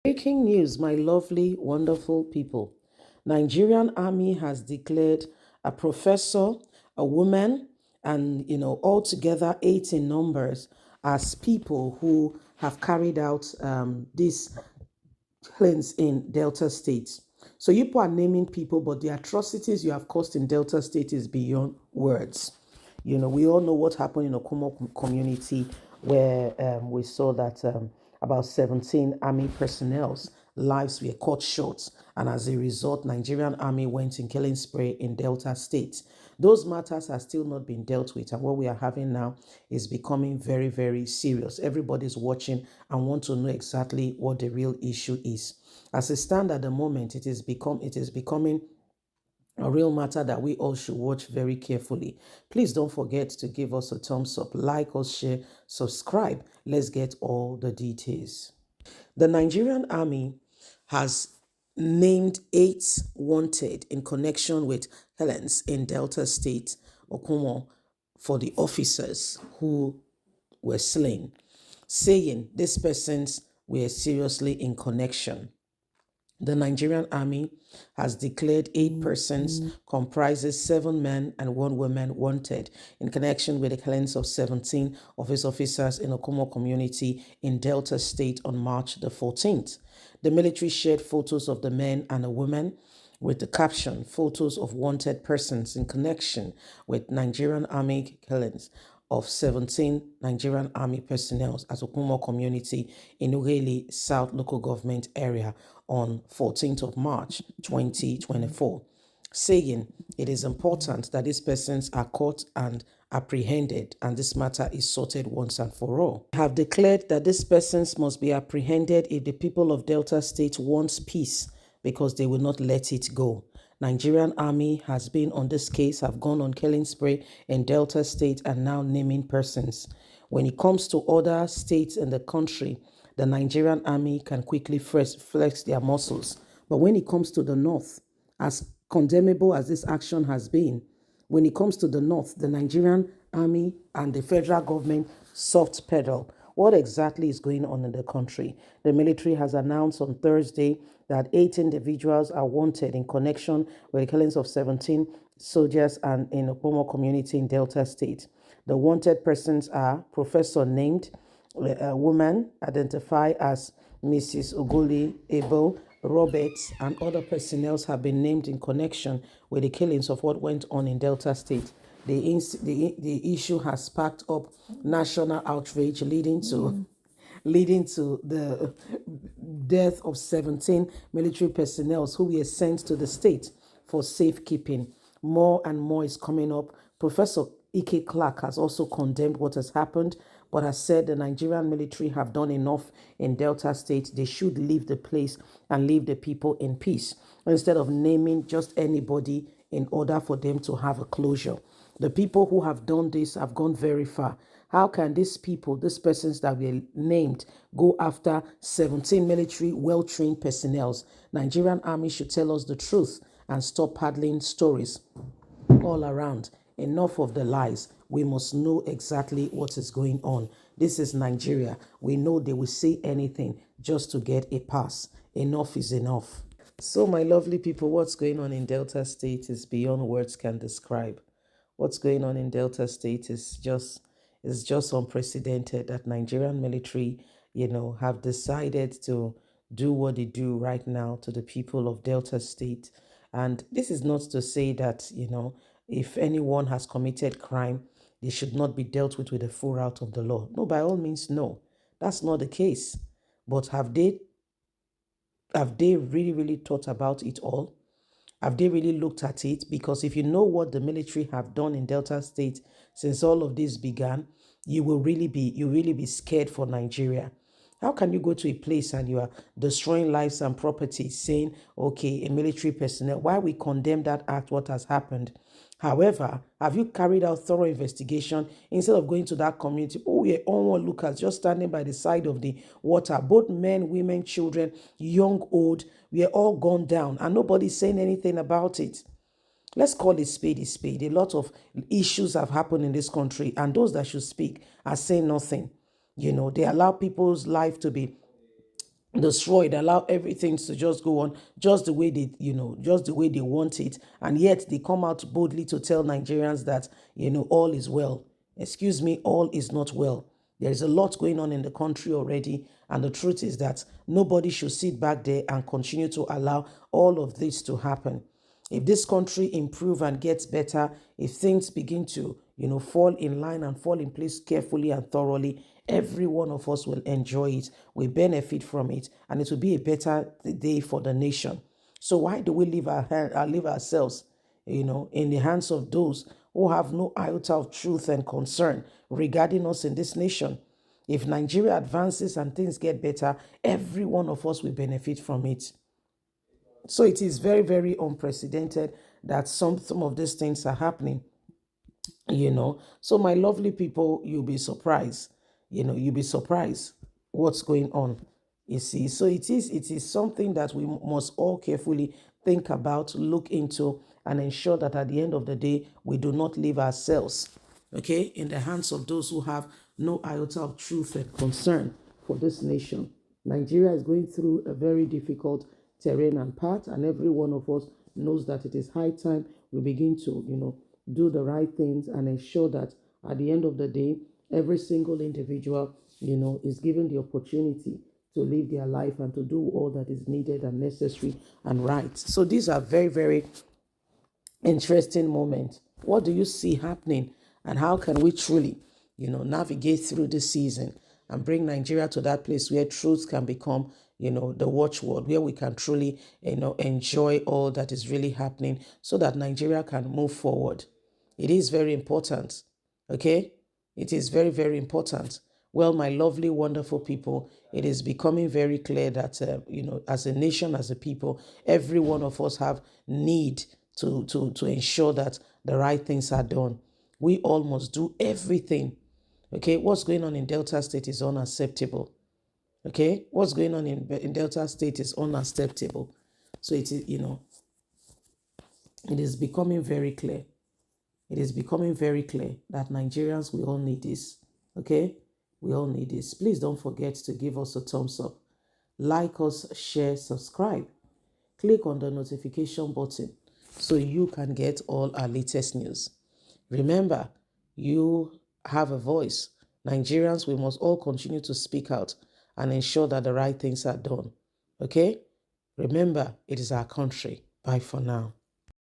Breaking news, my lovely, wonderful people. Nigerian army has declared a professor, a woman, and altogether eight in numbers as people who have carried out this cleanse in Delta State. So you people are naming people, but the atrocities you have caused in Delta State is beyond words. We all know what happened in Okuama community where we saw that about 17 army personnel's lives were cut short. And as a result, Nigerian army went in killing spree in Delta State. Those matters have still not been dealt with. And what we are having now is becoming very, very serious. Everybody's watching and want to know exactly what the real issue is. As it stands at the moment, it is becoming a real matter that we all should watch very carefully. Please don't forget to give us a thumbs up, like us, share, subscribe. Let's get all the details. The Nigerian army has named eight wanted in connection with Helens in Delta State, Okuama, for the officers who were slain, saying these persons were seriously in connection. The Nigerian army has declared eight persons, comprises 7 men and 1 woman, wanted in connection with the killings of 17 of his officers in Okuama community in Delta State on March the 14th. The military shared photos of the men and a woman with the caption, photos of wanted persons in connection with Nigerian army killings of 17 Nigerian army personnel at Okuama community in Ughelli South local government area on 14th of March 2024, saying it is important that these persons are caught and apprehended and this matter is sorted once and for all. I have declared that these persons must be apprehended if the people of Delta State want peace because they will not let it go. Nigerian army has been on this case, have gone on killing spree in Delta State and now naming persons. When it comes to other states in the country, the Nigerian army can quickly flex their muscles. But when it comes to the north, as condemnable as this action has been, when it comes to the north, the Nigerian army and the federal government soft pedal. What exactly is going on in the country? The military has announced on Thursday that 8 individuals are wanted in connection with the killings of 17 soldiers and in Okuama community in Delta State. The wanted persons are professor named, a woman identified as Mrs. Ogoli Abel Roberts, and other personnel have been named in connection with the killings of what went on in Delta State. The issue has sparked up national outrage, leading to the death of 17 military personnel who were sent to the state for safekeeping. More and more is coming up. Professor Ike Clark has also condemned what has happened, but has said the Nigerian military have done enough in Delta State. They should leave the place and leave the people in peace instead of naming just anybody in order for them to have a closure. The people who have done this have gone very far. How can these people, these persons that were named, go after 17 military well-trained personnel? Nigerian army should tell us the truth and stop paddling stories all around. Enough of the lies. We must know exactly what is going on. This is Nigeria. We know they will say anything just to get a pass. Enough is enough. So, my lovely people, what's going on in Delta State is beyond words can describe. What's going on in Delta State is just unprecedented. That Nigerian military, have decided to do what they do right now to the people of Delta State. And this is not to say that, if anyone has committed crime, they should not be dealt with the full route of the law. No, by all means, no. That's not the case. But have they really, really thought about it all? Have they really looked at it? Because if you know what the military have done in Delta State since all of this began, you really be scared for Nigeria. How can you go to a place and you are destroying lives and property, saying, okay, a military personnel, why we condemn that act, what has happened? However, have you carried out thorough investigation instead of going to that community? Oh, we're onlookers just standing by the side of the water. Both men, women, children, young, old, we are all gone down and nobody's saying anything about it. Let's call it spade is spade. A lot of issues have happened in this country, and those that should speak are saying nothing. They allow people's life to be destroyed, allow everything to just go on just the way they, just the way they want it. And yet they come out boldly to tell Nigerians that, all is well. Excuse me, all is not well. There is a lot going on in the country already. And the truth is that nobody should sit back there and continue to allow all of this to happen. If this country improve and gets better, if things begin to, fall in line and fall in place carefully and thoroughly, every one of us will enjoy it, will benefit from it, and it will be a better day for the nation. So why do we leave ourselves, in the hands of those who have no iota of truth and concern regarding us in this nation? If Nigeria advances and things get better, every one of us will benefit from it. So it is very, very unprecedented that some of these things are happening. So my lovely people, you'll be surprised. You'll be surprised what's going on. You see, so it is something that we must all carefully think about, look into, and ensure that at the end of the day, we do not leave ourselves, okay, in the hands of those who have no iota of truth and concern for this nation. Nigeria is going through a very difficult terrain and path, and every one of us knows that it is high time we begin to, do the right things and ensure that at the end of the day, every single individual, is given the opportunity to live their life and to do all that is needed and necessary and right. So these are very, very interesting moments. What do you see happening, and how can we truly, navigate through this season and bring Nigeria to that place where truth can become, the watchword, where we can truly, enjoy all that is really happening so that Nigeria can move forward. It is very important. Okay? It is very, very important. Well, my lovely, wonderful people, it is becoming very clear that, as a nation, as a people, every one of us have need to ensure that the right things are done. We all must do everything. Okay? What's going on in Delta State is unacceptable. Okay? What's going on in Delta State is unacceptable. So it is, it is becoming very clear. It is becoming very clear that Nigerians, we all need this. Okay? We all need this. Please don't forget to give us a thumbs up. Like us, share, subscribe. Click on the notification button so you can get all our latest news. Remember, you have a voice. Nigerians, we must all continue to speak out and ensure that the right things are done. Okay? Remember, it is our country. Bye for now.